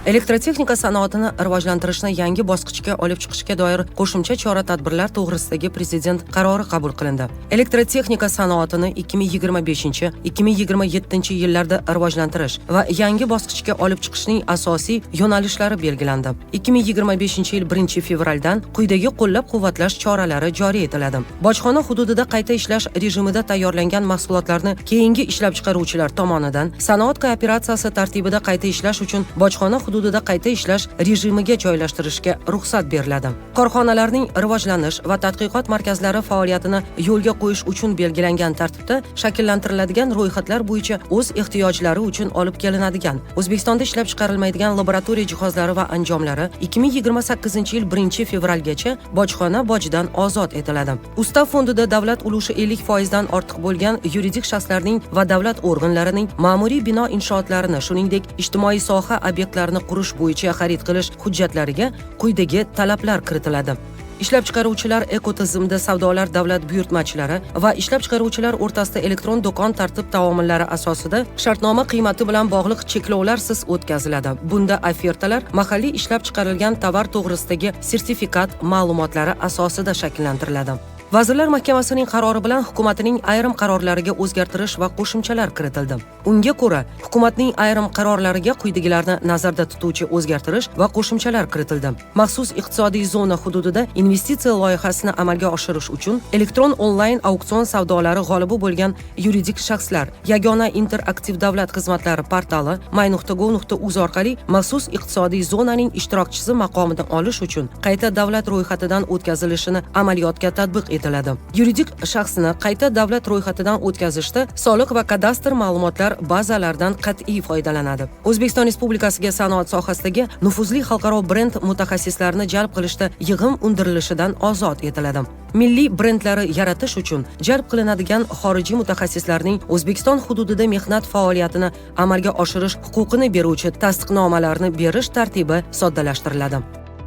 Elektrotexnika sanoatini rivojlantirishni yangi bosqichga olib chiqishga doir qo'shimcha chora-tadbirlar to'g'risidagi prezident qarori qabul qilindi. Elektrotexnika sanoatini 2025-2027 yillarda rivojlantirish va yangi bosqichga olib chiqishning asosiy yo'nalishlari belgilandi. 2025-yil 1-fevraldan quyidagi qo'llab-quvvatlash choralari joriy etiladi. Bojxona hududida qayta ishlash rejimida tayyorlangan mahsulotlarni keyingi ishlab chiqaruvchilar tomonidan sanoat kooperatsiyasi tartibida qayta ishlash uchun bojxona hududida qayta ishlash rejimiga joylashtirishga ruxsat beriladi. Korxonalarning rivojlanish va tadqiqot markazlari faoliyatini yo'lga qo'yish uchun belgilangan tartibda shakllantiriladigan ro'yxatlar bo'yicha o'z ehtiyojlari uchun olib kelinadigan O'zbekistonda ishlab chiqarilmaydigan laboratoriya jihozlari va anjomlari 2028-yil 1-fevralgacha bojxona bojidan ozod etiladi. Ustav fondida davlat ulushi 50% dan ortiq bo'lgan yuridik shaxslarning va davlat organlarining ma'muriy bino inshootlarini, shuningdek ijtimoiy soha obyektlarini qurish bo'yicha xarid qilish hujjatlariga quyidagi talablar kiritiladi. Ishlab chiqaruvchilar ekotizimda savdolar davlat buyurtmachilari va ishlab chiqaruvchilar o'rtasida elektron do'kon tartib taomillari asosida shartnoma qiymati bilan bog'liq cheklovlarsiz o'tkaziladi. Bunda ofertalar mahalliy ishlab chiqarilgan tovar to'g'risidagi sertifikat ma'lumotlari asosida shakllantiriladi. Vazirlar Mahkamasining qarori bilan hukumatning ayrim qarorlariga o'zgartirish va qo'shimchalar kiritildi. Unga ko'ra, hukumatning ayrim qarorlariga quyidagilarni nazarda tutuvchi o'zgartirish va qo'shimchalar kiritildi. Maxsus iqtisodiy zona hududida investitsiya loyihasini amalga oshirish uchun elektron onlayn auksion savdolari g'olibi bo'lgan yuridik shaxslar yagona interaktiv davlat xizmatlari portali my.gov.uz orqali maxsus iqtisodiy zonaning ishtirokchisi maqomidan olish uchun qayta davlat ro'yxatidan o'tkazilishini amaliyotga tatbiq yuridik shaxsni qayta davlat ro'yxatidan o'tkazishda soliq va kadastr ma'lumotlar bazalaridan qat'iy foydalanadi. O'zbekiston Respublikasiga sanoat sohasidagi nufuzli xalqaro brend mutaxassislarini jalb qilishda yig'im undirilishidan ozod etiladi. Milliy brendlari yaratish uchun jalb qilinadigan xorijiy mutaxassislarning O'zbekiston hududida mehnat faoliyatini amalga oshirish huquqini beruvchi tasdiqnomalarni berish tartibi soddalashtiriladi.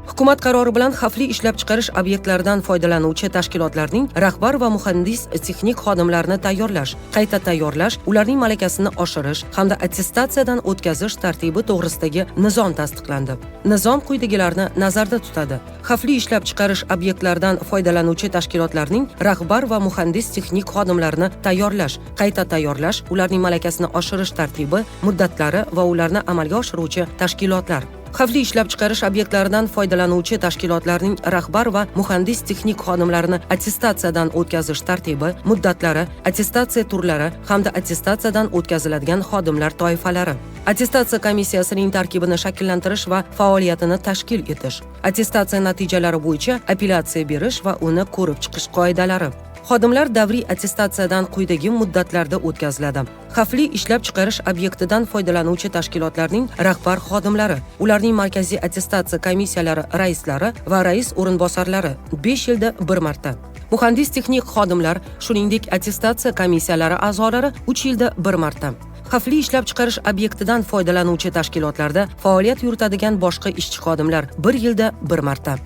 Hukumat qarori bilan xavfli ishlab chiqarish obyektlaridan foydalanuvchi tashkilotlarning rahbar va muhandis texnik xodimlarini tayyorlash, qayta tayyorlash, ularning malakasini oshirish hamda attestatsiyadan o'tkazish tartibi to'g'risidagi nizom tasdiqlandi. Nizom quyidagilarni nazarda tutadi. Xavfli ishlab chiqarish obyektlaridan foydalanuvchi tashkilotlarning rahbar va muhandis texnik xodimlarini tayyorlash, qayta tayyorlash, ularning malakasini oshirish tartibi, muddatlari va ularni amalga oshiruvchi tashkilotlar. Xavfli ishlab chiqarish obyektlaridan foydalanuvchi tashkilotlarning rahbar va muhandis texnik xodimlarini attestatsiyadan o'tkazish tartibi, muddatlari, attestatsiya turlari hamda attestatsiyadan o'tkaziladigan xodimlar toifalari. Attestatsiya komissiyasining tarkibini shakllantirish va faoliyatini tashkil etish. Attestatsiya natijalari bo'yicha apellyatsiya berish va uni ko'rib chiqish qoidalari. Xodimlar davriy attestatsiyadan quyidagi muddatlarda o'tkaziladi. Xavfli ishlab chiqarish obyektidan foydalanuvchi tashkilotlarning rahbar xodimlari, ularning markaziy attestatsiya komissiyalari raislari va rais o'rinbosarlari 5 yilda 1 marta. Muhandis texnik xodimlar, shuningdek attestatsiya komissiyalari a'zolari 3 yilda 1 marta. Xavfli ishlab chiqarish obyektidan foydalanuvchi tashkilotlarda faoliyat yuritadigan boshqa ishchi xodimlar 1 yilda 1 marta.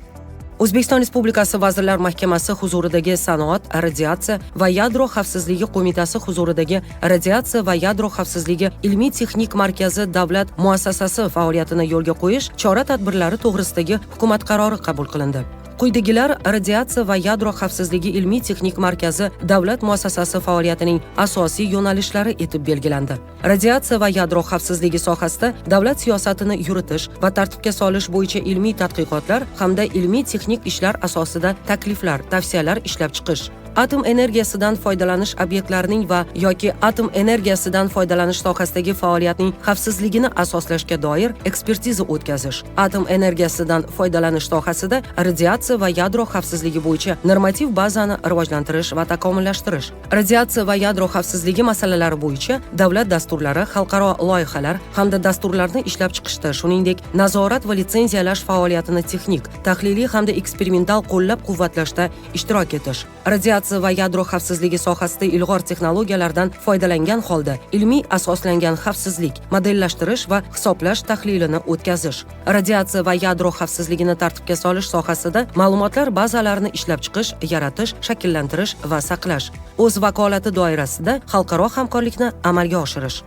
O'zbekiston Respublikasi Vazirlar Mahkamasi huzuridagi Sanoat, radiatsiya va yadro xavfsizligi qo'mitasi huzuridagi Radiatsiya va yadro xavfsizligi ilmiy-texnik markazi davlat muassasasi faoliyatini yo'lga qo'yish chora-tadbirlari to'g'risidagi hukumat qarori qabul qilindi. Quyidagilar radiatsiya va yadro xavfsizligi ilmiy-texnik markazi davlat muassasasi faoliyatining asosiy yo'nalishlari etib belgilandi. Radiatsiya va yadro xavfsizligi sohasida davlat siyosatini yuritish va tartibga solish bo'yicha ilmiy tadqiqotlar hamda ilmiy-texnik ishlar asosida takliflar, tavsiyalar ishlab chiqish. Atom energiyasidan foydalanish obyektlarining va yoki atom energiyasidan foydalanish sohasidagi faoliyatning xavfsizligini asoslashga doir ekspertiza o'tkazish. Atom energiyasidan foydalanish sohasida radiatsiya va yadro xavfsizligi bo'yicha normativ bazani rivojlantirish va takomillashtirish. Radiatsiya va yadro xavfsizligi masalalari bo'yicha davlat dasturlari, xalqaro loyihalar hamda dasturlarni ishlab chiqishda, shuningdek, nazorat va litsenziyalash faoliyatini texnik, tahliliy hamda eksperimental qo'llab-quvvatlashda ishtirok etish. Radiatsiya va yadro xavfsizligi sohasida ilg'or texnologiyalardan foydalangan holda ilmiy asoslangan xavfsizlik, modellashtirish va hisoblash tahlilini o'tkazish. Radiatsiya va yadro xavfsizligini tartibga solish sohasida ma'lumotlar bazalarini ishlab chiqish, yaratish, shakllantirish va saqlash. O'z vakolati doirasida xalqaro hamkorlikni amalga oshirish.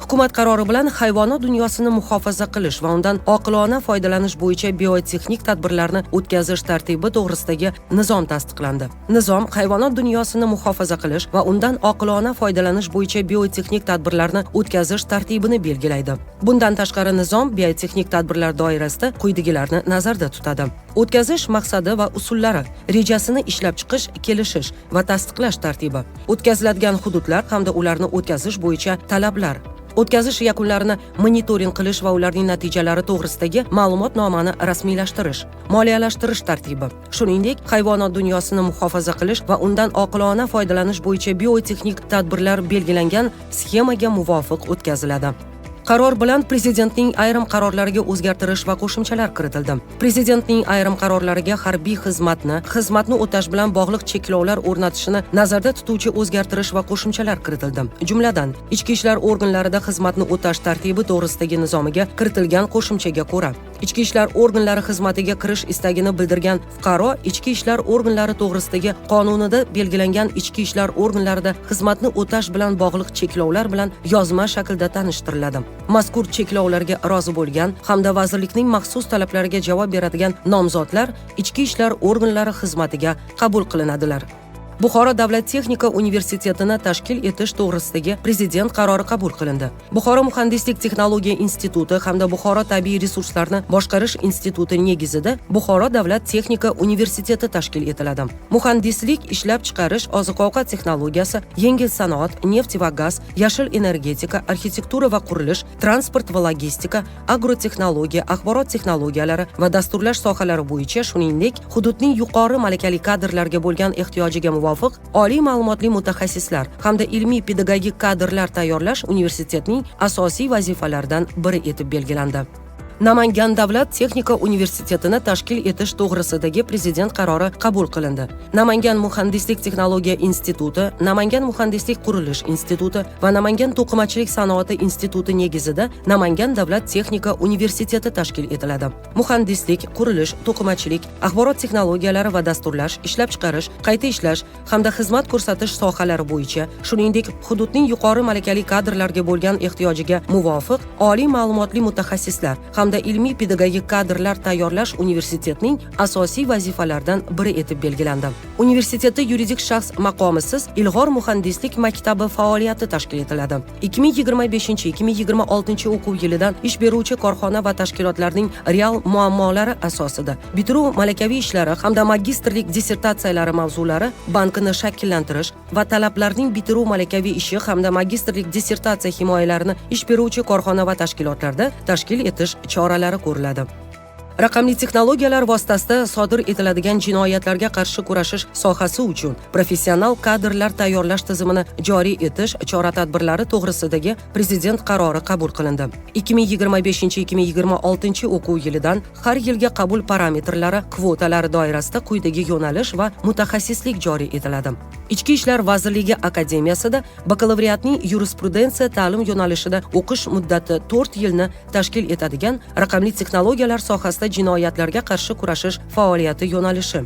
Hukumat qarori bilan hayvonot dunyosini muhofaza qilish va undan oqilona foydalanish bo'yicha biotexnik tadbirlarni o'tkazish tartibi to'g'risidagi nizom tasdiqlandi. Nizom hayvonot dunyosini muhofaza qilish va undan oqilona foydalanish bo'yicha biotexnik tadbirlarni o'tkazish tartibini belgilaydi. Bundan tashqari nizom biotexnik tadbirlar doirasida quyidagilarni nazarda tutadi. O'tkazish maqsadi va usullari, rejasini ishlab chiqish, kelishish va tasdiqlash tartibi, o'tkaziladigan hududlar hamda ularni o'tkazish bo'yicha talablar, o'tkazish yakunlarini monitoring qilish va ularning natijalari to'g'risidagi ma'lumotnomani rasmiylashtirish, moliyalashtirish tartibi, shuningdek hayvonot dunyosini muhofaza qilish va undan oqilona foydalanish bo'yicha biotexnik tadbirlar belgilangan sxemaga muvofiq o'tkaziladi. Qaror bilan Prezidentning ayrim qarorlariga o'zgartirish va qo'shimchalar kiritildi. Prezidentning ayrim qarorlariga harbiy xizmatni o'tash bilan bog'liq cheklovlar o'rnatishini nazarda tutuvchi o'zgartirish va qo'shimchalar kiritildi. Jumladan, ichki ishlar organlarida xizmatni o'tash tartibi to'g'risidagi nizomiga kiritilgan qo'shimchaga ko'ra, ichki ishlar organlari xizmatiga kirish istagini bildirgan fuqaro ichki ishlar organlari to'g'risidagi qonunida belgilangan ichki ishlar organlarida xizmatni o'tash bilan bog'liq cheklovlar bilan yozma shaklda tanishtiriladi. Mazkur cheklovlarga rozi bo'lgan hamda vazirlikning maxsus talablariga javob beradigan nomzodlar ichki ishlar organlari xizmatiga qabul qilinadilar. Buxoro davlat texnika universitetini tashkil etish to'g'risidagi Prezident qarori qabul qilindi. Buxoro muhandislik texnologiya instituti hamda Buxoro tabiiy resurslarni boshqarish instituti negizida Buxoro davlat texnika universiteti tashkil etiladi. Muhandislik, ishlab chiqarish, oziq-ovqat texnologiyasi, yengil sanoat, neft va gaz, yashil energetika, arxitektura va qurilish, transport va logistika, agrotexnologiya, axborot texnologiyalari va dasturlash sohalari bo'yicha, shuningdek, hududning yuqori malakali kadrlarga bo'lgan ehtiyojiga oliy ma'lumotli mutaxassislar hamda ilmiy pedagogik kadrlar tayyorlash universitetning asosiy vazifalaridan biri etib belgilandi. Namangan davlat texnika universitetini tashkil etish to'g'risidagi Prezident qarori qabul qilindi. Namangan muhandislik texnologiya instituti, Namangan muhandislik qurilish instituti va Namangan to'qimachilik sanoati instituti negizida Namangan davlat texnika universiteti tashkil etiladi. Muhandislik, qurilish, to'qimachilik, axborot texnologiyalari va dasturlash, ishlab chiqarish, qayta ishlash hamda xizmat ko'rsatish sohalari bo'yicha, shuningdek, hududning yuqori malakali kadrlarga bo'lgan ehtiyojiga muvofiq oliy ma'lumotli mutaxassislar hamda ilmiy pedagogik kadrlar tayyorlash universitetning asosiy vazifalaridan biri etib belgilandi. Universitetda yuridik shaxs maqomisiz Ilg'or muhandislik maktabi faoliyati tashkil etiladi. 2025-2026 o'quv yilidan ish beruvchi korxona va tashkilotlarning real muammolari asosida bitiruv malakaviy ishlari hamda magistrlik dissertatsiyalari mavzulari bankini shakllantirish va talablarning bitiruv malakaviy ishi hamda magistrlik dissertatsiya himoyalarini ish beruvchi korxona va tashkilotlarda tashkil etish choralari ko'riladi. Raqamli texnologiyalar vositasida sodir etiladigan jinoyatlarga qarshi kurashish sohasi uchun professional kadrlar tayyorlash tizimini joriy etish chora-tadbirlari to'g'risidagi Prezident qarori qabul qilindi. 2025-2026 o'quv yilidan har yilga qabul parametrlari, kvotalari doirasida quyidagi yo'nalish va mutaxassislik joriy etiladi. Ichki ishlar vazirligi akademiyasida bakalavriatning yurisprudensiya ta'lim yo'nalishida o'qish muddati 4 yilni tashkil etadigan raqamli texnologiyalar sohasida jinoyatlarga qarshi kurashish faoliyati yo'nalishi.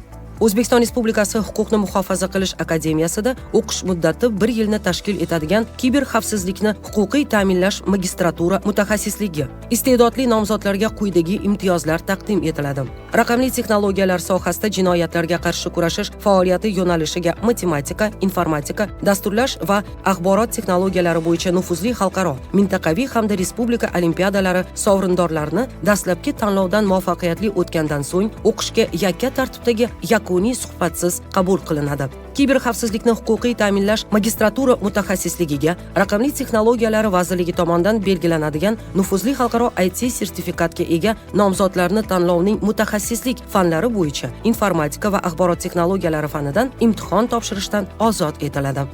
O'zbekiston Respublikasi Huquqni muhofaza qilish akademiyasida o'qish muddati 1 yilni tashkil etadigan kiber xavfsizlikni huquqiy ta'minlash magistratura mutaxassisligi. Iste'dodli nomzodlarga quyidagi imtiyozlar taqdim etiladi. Raqamli texnologiyalar sohasida jinoyatlarga qarshi kurashish faoliyati yo'nalishiga matematika, informatika, dasturlash va axborot texnologiyalari bo'yicha nufuzli xalqaro, mintaqaviy hamda respublika olimpiadalari sovrindorlarini dastlabki tanlovdan muvaffaqiyatli o'tgandan so'ng o'qishga yakka tartibdagi yakuniy suhbatsiz qabul qilinadi. Kiber xavfsizlikni huquqiy ta'minlash magistratura mutaxassisligiga Raqamli texnologiyalari vazirligi tomonidan belgilanadigan nufuzli xalqaro IT sertifikatga ega nomzodlarni tanlovning mutaxassislik fanlari bo'yicha informatika va axborot texnologiyalari fanidan imtihon topshirishdan ozod etiladi.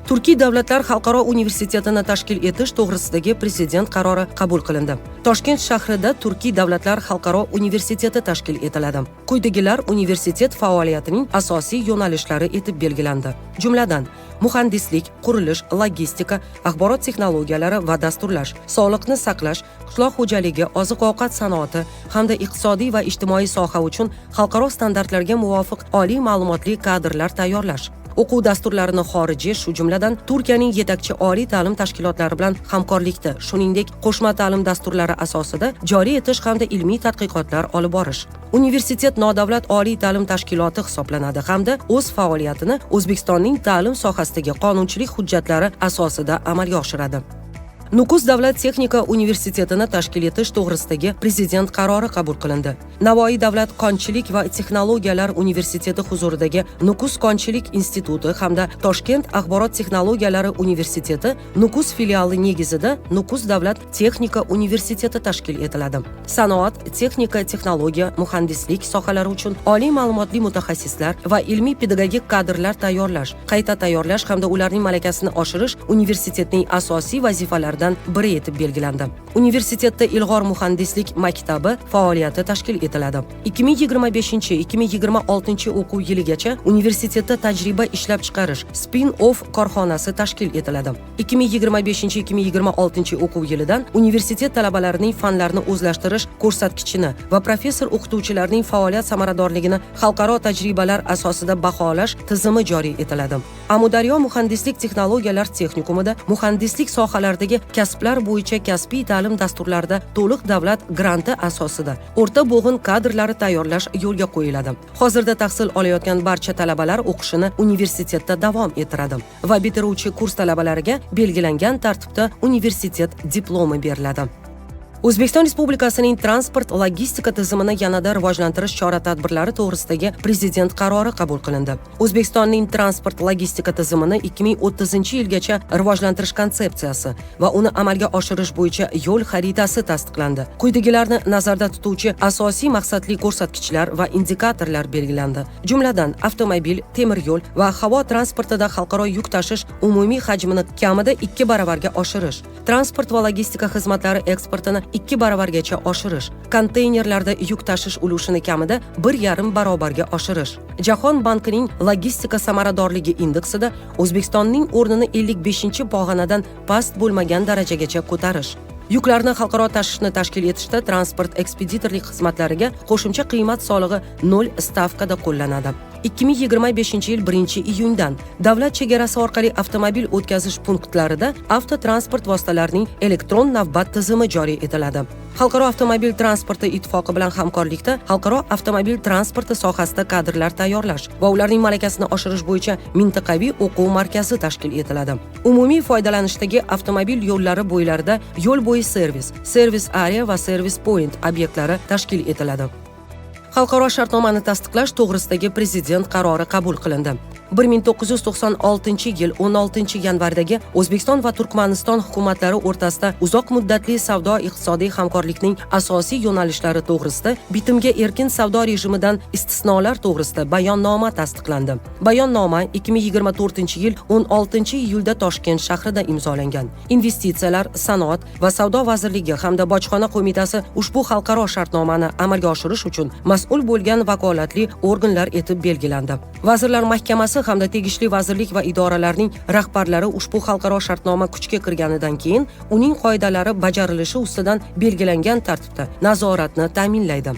Turkiy davlatlar xalqaro universitetini tashkil etish to'g'risidagi Prezident qarori qabul qilindi. Toshkent shahrida Turkiy davlatlar xalqaro universiteti tashkil etiladi. Quyidagilar universitet faoliyatining asosiy yo'nalishlari etib belgilandi. Jumladan, muhandislik, qurilish, logistika, axborot texnologiyalari va dasturlash, sog'liqni saqlash, qishloq xo'jaligi, oziq-ovqat sanoati hamda iqtisodiy va ijtimoiy soha uchun xalqaro standartlarga muvofiq oliy ma'lumotli kadrlar tayyorlash. o'quv dasturlarini xorijiy, shu jumladan Turkiyaning yetakchi oliy ta'lim tashkilotlari bilan hamkorlikda, shuningdek qo'shma ta'lim dasturlari asosida joriy etish hamda ilmiy tadqiqotlar olib borish. Universitet nodavlat oliy ta'lim tashkiloti hisoblanadi hamda o'z faoliyatini O'zbekistonning ta'lim sohasidagi qonunchilik hujjatlari asosida amalga oshiradi. Nukus davlat texnika universitetini tashkil etish to'g'risidagi prezident qarori qabul qilindi. Navoiy davlat konchilik va texnologiyalar universiteti huzuridagi Nukus konchilik instituti hamda Toshkent axborot texnologiyalari universiteti Nukus filiali negizida Nukus davlat texnika universiteti tashkil etiladi. Sanoat, texnika, texnologiya, muhandislik sohalari uchun oliy ma'lumotli mutaxassislar va ilmiy pedagogik kadrlar tayyorlash, qayta tayyorlash hamda ularning malakasini oshirish universitetning asosiy vazifalari biri etib belgilandi. Universitetda Ilg'or muhandislik maktabi faoliyati tashkil etiladi. 2025-2026 o'quv yiligacha universitetda tajriba ishlab chiqarish spin-off korxonasi tashkil etiladi. 2025-2026 o'quv yilidan universitet talabalarining fanlarni o'zlashtirish ko'rsatkichini va professor o'qituvchilarning faoliyat samaradorligini xalqaro tajribalar asosida baholash tizimi joriy etiladi. Amudaryo muhandislik texnologiyalar texnikumida muhandislik sohalaridagi kasblar bo'yicha kasbiy ta'lim dasturlarida to'liq davlat granti asosida o'rta bo'g'in kadrlari tayyorlash yo'lga qo'yiladi. Hozirda tahsil olayotgan barcha talabalar o'qishini universitetda davom ettiradi va bitiruvchi kurs talabalariga belgilangan tartibda universitet diplomi beriladi. O'zbekiston Respublikasining transport logistika tizimini yanada rivojlantirish chora-tadbirlari to'g'risidagi prezident qarori qabul qilindi. O'zbekistonning transport logistika tizimini 2030-yilgacha rivojlantirish konsepsiyasi va uni amalga oshirish bo'yicha yo'l xaritasi tasdiqlandi. Quyidagilarni nazarda tutuvchi asosiy maqsadli ko'rsatkichlar va indikatorlar belgilandi. Jumladan, avtomobil, temir yo'l va havo transportida xalqaro yuk tashish umumiy hajmini kamida 2 baravarga oshirish, transport va logistika xizmatlari eksportini 2 baravargacha oshirish, konteynerlarda yuk tashish ulushini kamida 1,5 barobarga oshirish. Jahon bankining logistika samaradorligi indeksida O'zbekistonning o'rnini 55-pog'onadan past bo'lmagan darajagacha ko'tarish. Yuklarni xalqaro tashishni tashkil etishda transport ekspeditorlik xizmatlariga qo'shimcha qiymat solig'i 0 stavkada qo'llanadi. 2025-yil 1-iyundan davlat chegarasi orqali avtomobil o'tkazish punktlarida avtotransport vositalarining elektron navbat tizimi joriy etiladi. Xalqaro avtomobil transporti ittifoqi bilan hamkorlikda xalqaro avtomobil transporti sohasida kadrlar tayyorlash va ularning malakasini oshirish bo'yicha mintaqaviy o'quv markazi tashkil etiladi. Umumiy foydalanishdagi avtomobil yo'llari bo'ylarida yo'l bo'yi servis area va servis point obyektlari tashkil etiladi. Xalqaro shartnomani tasdiqlash to'g'risidagi prezident qarori qabul qilindi. 1996-yil 16-yanvardagi O'zbekiston va Turkmaniston hukumatlari o'rtasida uzoq muddatli savdo-iqtisodiy hamkorlikning asosiy yo'nalishlari to'g'risida bitimga erkin savdo rejimidan istisnolar to'g'risida bayonnoma tasdiqlandi. Bayonnoma 2024-yil 16-iyulda Toshkent shahrida imzolangan. Investitsiyalar, sanoat va savdo vazirligi hamda bojxona qo'mitasi ushbu xalqaro shartnomani amalga oshirish uchun mas'ul bo'lgan vakolatli organlar etib belgilandi. Vazirlar Mahkamasi hamda tegishli vazirlik va idoralarning rahbarlari ushbu xalqaro shartnoma kuchga kirganidan keyin uning qoidalari bajarilishi ustidan belgilangan tartibda nazoratni ta'minlaydi.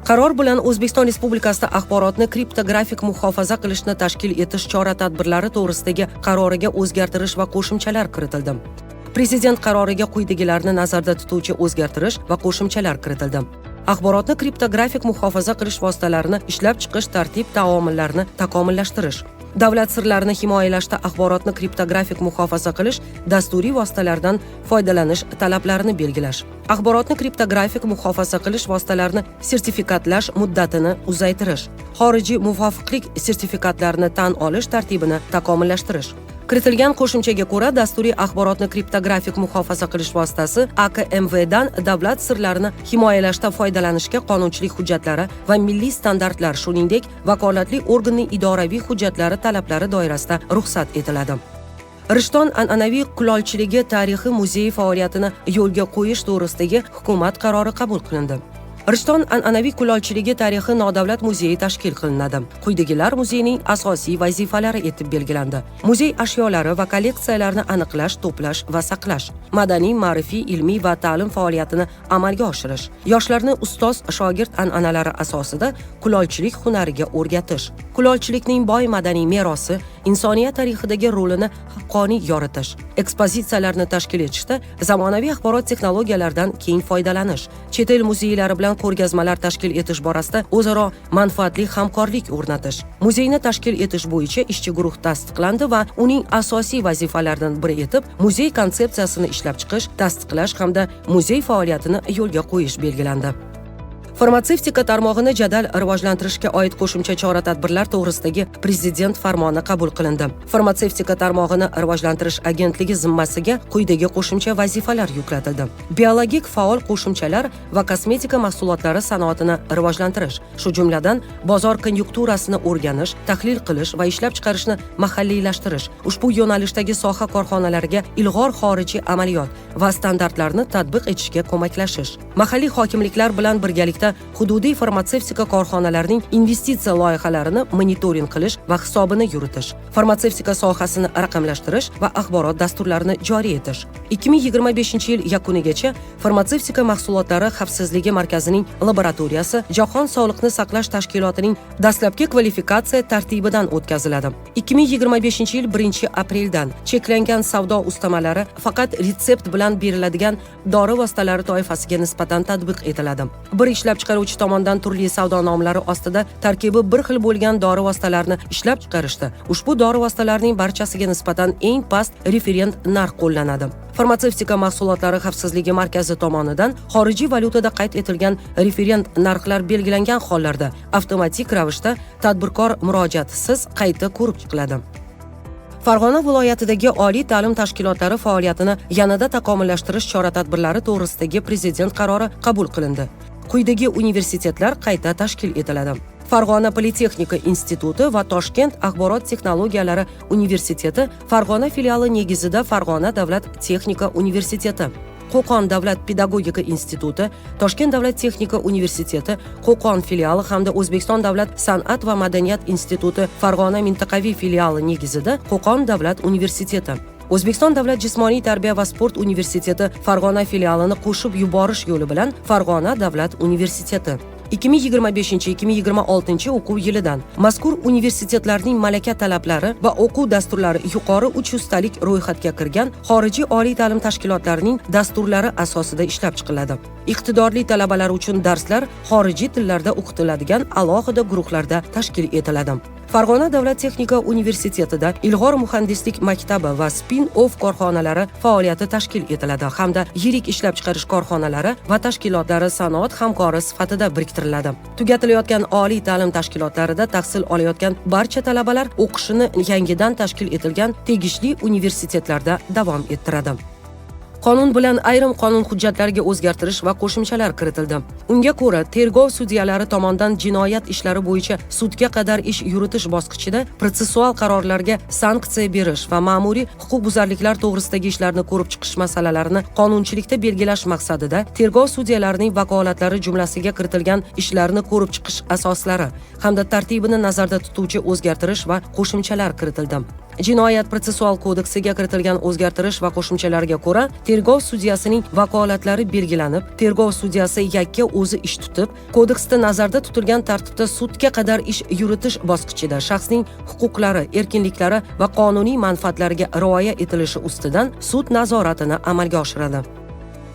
Qaror bilan O'zbekiston Respublikasida axborotni kriptografik muhofaza qilishni tashkil etish chora-tadbirlari to'g'risidagi qaroriga o'zgartirish va qo'shimchalar kiritildi. Prezident qaroriga quyidagilarni nazarda tutuvchi o'zgartirish va qo'shimchalar kiritildi. Axborotni kriptografik muhofaza qilish vositalarini ishlab chiqish tartib-taomillarini takomillashtirish. Davlat sirlarini himoyalashda axborotni kriptografik muhofaza qilish dasturiy vositalardan foydalanish talablarini belgilash. Axborotni kriptografik muhofaza qilish vositalarini sertifikatlash muddatini uzaytirish. Xorijiy muvofiqlik sertifikatlarini tan olish tartibini takomillashtirish. Kiritilgan qo'shimchaga ko'ra, dasturiy axborotni kriptografik muhofaza qilish vositasi AKMVdan davlat sirlarini himoyalashda foydalanishga qonunchilik hujjatlari va milliy standartlar, shuningdek, vakolatli organning idoraviy hujjatlari talablari doirasida ruxsat etiladi. Rishton an'anaviy kulolchiligi tarixi muzeyi faoliyatini yo'lga qo'yish to'g'risidagi hukumat qarori qabul qilindi. Rishton an'anaviy kulolchiligi tarixi nodavlat muzeyi tashkil qilinadi. Quyidagilar muzeyning asosiy vazifalari etib belgilandi. Muzey ashyolari va kolleksiyalarni aniqlash, to'plash va saqlash, madaniy, ma'rifiy, ilmiy va ta'lim faoliyatini amalga oshirish, yoshlarni ustoz shogird an'analari asosida kulolchilik hunariga o'rgatish, kulolchilikning boy madaniy merosi, insoniyat tarixidagi rolini haqqoniy yoritish, ekspozitsiyalarni tashkil etishda zamonaviy axborot texnologiyalaridan keng foydalanish, chet el muzeylari bilan ko'rgazmalar tashkil etish borasida o'zaro manfaatli hamkorlik o'rnatish. Muzeyni tashkil etish bo'yicha ishchi guruh tasdiqlandi va uning asosiy vazifalaridan biri etib muzey konsepsiyasini ishlab chiqish, tasdiqlash hamda muzey faoliyatini yo'lga qo'yish belgilandi. Farmatsevtika tarmog'ini jadal rivojlantirishga oid qo'shimcha chora-tadbirlar to'g'risidagi prezident farmoni qabul qilindi. Farmatsevtika tarmog'ini rivojlantirish agentligi zimmasiga quyidagi qo'shimcha vazifalar yuklatildi. Biologik faol qo'shimchalar va kosmetika mahsulotlari sanoatini rivojlantirish, shu jumladan bozor konjunkturasini o'rganish, tahlil qilish va ishlab chiqarishni mahalliylashtirish, ushbu yo'nalishdagi soha korxonalariga ilg'or xorijiy amaliyot va standartlarni tatbiq etishga ko'maklashish, mahalliy hokimliklar bilan birgalikda hududiy farmatsevtika korxonalarining investitsiya loyihalarini monitoring qilish va hisobini yuritish, farmatsevtika sohasini raqamlashtirish va axborot dasturlarini joriy etish. 2025-yil yakunigacha farmatsevtika mahsulotlari xavfsizligi markazining laboratoriyasi Jahon sog'liqni saqlash tashkilotining dastlabki kvalifikatsiya tartibidan o'tkaziladi. 2025-yil 1-apreldan cheklangan savdo ustamalari faqat retsept bilan beriladigan dori vositalari toifasiga nisbatan tatbiq etiladi. Bir ishlab chiqaruvchi tomonidan turli savdo nomlari ostida tarkibi bir xil bo'lgan dori vositalarini ishlab chiqarishda ushbu dori vositalarining barchasiga nisbatan eng past referent narx qo'llanadi. Farmatsevtika mahsulotlari xavfsizligi markazi tomonidan xorijiy valyutada qayd etilgan referent narxlar belgilangan hollarda avtomatik ravishda tadbirkor murojaatisiz qayta ko'rib chiqiladi. Farg'ona viloyatidagi oliy ta'lim tashkilotlari faoliyatini yanada takomillashtirish chora-tadbirlari to'g'risidagi prezident qarori qabul qilindi. Quyidagi universitetlar qayta tashkil etiladi. Farg'ona Politexnika instituti va Toshkent axborot texnologiyalari universiteti Farg'ona filiali negizida Farg'ona davlat texnika universiteti, Qo'qon davlat pedagogika instituti, Toshkent davlat texnika universiteti, Qo'qon filiali hamda O'zbekiston davlat san'at va madaniyat instituti Farg'ona mintaqaviy filiali negizida Qo'qon davlat universiteti, O'zbekiston davlat jismoniy tarbiya va sport universiteti Farg'ona filialini qo'shib yuborish yo'li bilan Farg'ona davlat universiteti 2025-2026 o'quv yilidan mazkur universitetlarning malaka talablari va o'quv dasturlari yuqori 300 talik ro'yxatga kirgan xorijiy oliy ta'lim tashkilotlarining dasturlari asosida ishlab chiqiladi. Iqtidorli talabalar uchun darslar xorijiy tillarda o'qitiladigan alohida guruhlarda tashkil etiladi. Farg'ona davlat texnika universitetida ilg'or muhandislik maktabi va spin-off korxonalari faoliyati tashkil etiladi hamda yirik ishlab chiqarish korxonalari va tashkilotlari sanoat hamkori sifatida biriktiriladi. Tugatilayotgan oliy ta'lim tashkilotlarida tahsil olayotgan barcha talabalar o'qishini yangidan tashkil etilgan tegishli universitetlarda davom ettiradi. Qonun bilan ayrim qonun hujjatlariga o'zgartirish va qo'shimchalar kiritildi. Unga ko'ra, tergov sudyalari tomonidan jinoyat ishlari bo'yicha sudga qadar ish yuritish bosqichida protsessual qarorlarga sanksiya berish va ma'muriy huquqbuzarliklar to'g'risidagi ishlarni ko'rib chiqish masalalarini qonunchilikda belgilash maqsadida tergov sudyalarining vakolatlari jumlasiga kiritilgan ishlarni ko'rib chiqish asoslari hamda tartibini nazarda tutuvchi o'zgartirish va qo'shimchalar kiritildi. Jinoyat protsessual kodeksiga kiritilgan o'zgartirish va qo'shimchalarga ko'ra, tergov sudyasining vakolatlari belgilanib, tergov sudyasi yakka o'zi ish tutib, kodeksda nazarda tutilgan tartibda sudga qadar ish yuritish bosqichida shaxsning huquqlari, erkinliklari va qonuniy manfaatlariga rioya etilishi ustidan sud nazoratini amalga oshiradi.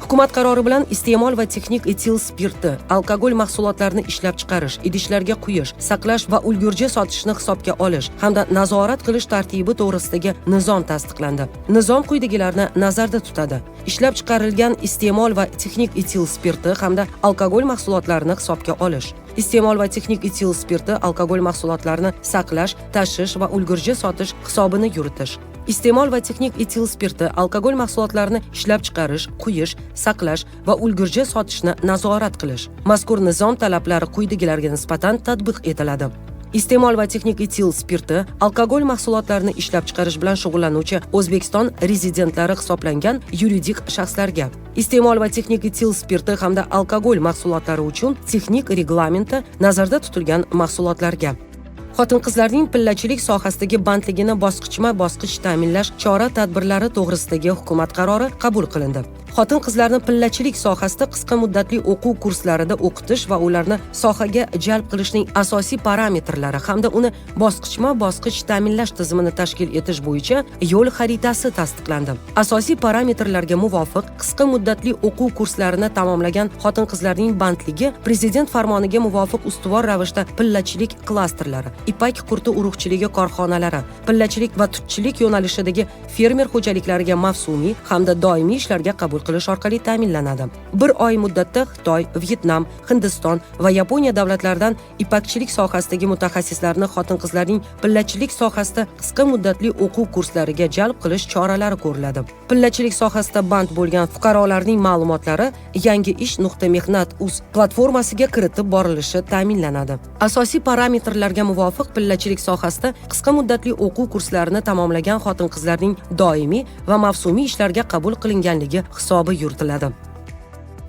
Hukumat qarori bilan iste'mol va texnik etil spirti, alkogol mahsulotlarini ishlab chiqarish, idishlarga quyish, saqlash va ulgurji sotishni hisobga olish hamda nazorat qilish tartibi to'g'risidagi nizom tasdiqlandi. Nizom quyidagilarni nazarda tutadi: ishlab chiqarilgan iste'mol va texnik etil spirti hamda alkogol mahsulotlarini hisobga olish, iste'mol va texnik etil spirti, alkogol mahsulotlarini saqlash, tashish va ulgurji sotish hisobini yuritish, iste'mol va texnik etil spirti, alkogol mahsulotlarini ishlab chiqarish, quyish, saqlash va ulgurji sotishni nazorat qilish. Mazkur nizom talablari quyidagilarga nisbatan tatbiq etiladi. Iste'mol va texnik etil spirti alkogol mahsulotlarini ishlab chiqarish bilan shug'ullanuvchi O'zbekiston rezidentlari hisoblangan yuridik shaxslarga, iste'mol va texnik etil spirti hamda alkogol mahsulotlari uchun texnik reglamenti nazarda tutilgan mahsulotlarga, xotin-qizlarning pillachilik sohasidagi bandligini bosqichma-bosqich ta'minlash chora-tadbirlari to'g'risidagi hukumat qarori qabul qilindi. Xotin-qizlarni pillachilik sohasida qisqa muddatli o'quv kurslarida o'qitish va ularni sohaga jalb qilishning asosiy parametrlari hamda uni bosqichma-bosqich ta'minlash tizimini tashkil etish bo'yicha yo'l xaritasi tasdiqlandi. Asosiy parametrlarga muvofiq qisqa muddatli o'quv kurslarini tamomlagan xotin-qizlarning bandligi Prezident farmoniga muvofiq ustuvor ravishda pillachilik klasterlari, ipak qurti urug'chiligi korxonalari, pillachilik va tutchilik yo'nalishidagi fermer xo'jaliklariga mavsumiy hamda doimiy ishlarga qabul qilish orqali ta'minlanadi. Bir oy muddatda Xitoy, Vyetnam, Hindiston va Yaponiya davlatlaridan ipakchilik sohasidagi mutaxassislarni xotin-qizlarning pillachilik sohasida qisqa muddatli o'quv kurslariga jalb qilish choralari ko'riladi. Pillachilik sohasida band bo'lgan fuqarolarning ma'lumotlari yangi ish.mehnat.uz platformasiga kiritib borilishi ta'minlanadi. Asosiy parametrlarga muvofiq pillachilik sohasida qisqa muddatli o'quv kurslarini tamomlagan xotin-qizlarning doimiy va mavsumiy ishlarga qabul qilinganligi hisobi yuritiladi.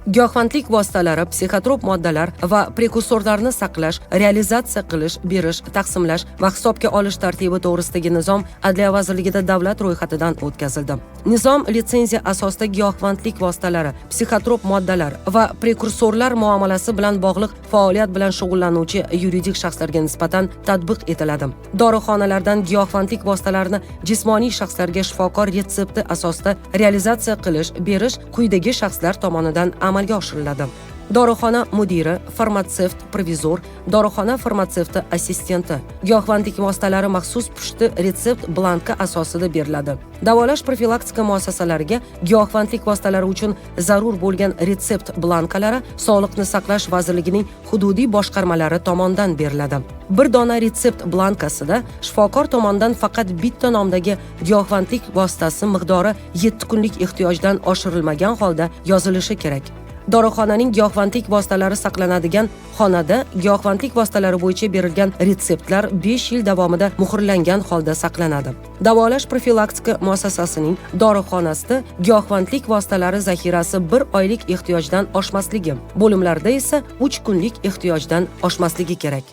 Giyohvandlik vositalari, psixotrop moddalar va prekursorlarni saqlash, realizatsiya qilish, berish, taqsimlash va hisobga olish tartibi to'g'risidagi nizom Adliya vazirligida davlat ro'yxatidan o'tkazildi. Nizom litsenziya asosida giyohvandlik vositalari, psixotrop moddalar va prekursorlar muomalasi bilan bog'liq faoliyat bilan shug'ullanuvchi yuridik shaxslarga nisbatan tatbiq etiladi. Dorixonalardan giyohvandlik vositalarini jismoniy shaxslarga shifokor retsepti asosida realizatsiya qilish, berish quyidagi shaxslar tomonidan amalga oshiriladi. Dorixona mudiri, farmatsevt, provizor, dorixona farmatsevti assistenti. Giyohvandlik vositalari maxsus pushti retsept blanki asosida beriladi. Davolash profilaktika muassasalariga giyohvandlik vositalari uchun zarur bo'lgan retsept blankalari Sog'liqni saqlash vazirligining hududiy boshqarmalari tomonidan beriladi. Bir dona retsept blankasida shifokor tomonidan faqat bitta nomdagi giyohvandlik vositasi miqdori 7 kunlik ehtiyojdan oshirilmagan holda yozilishi kerak. Dorixonaning giyohvandlik vositalari saqlanadigan xonada giyohvandlik vositalari bo'yicha berilgan retseptlar 5 yil davomida muhrlangan holda saqlanadi. Davolash profilaktika muassasasining dorixonasida giyohvandlik vositalari zaxirasi 1 oylik ehtiyojdan oshmasligi, bo'limlarda esa 3 kunlik ehtiyojdan oshmasligi kerak.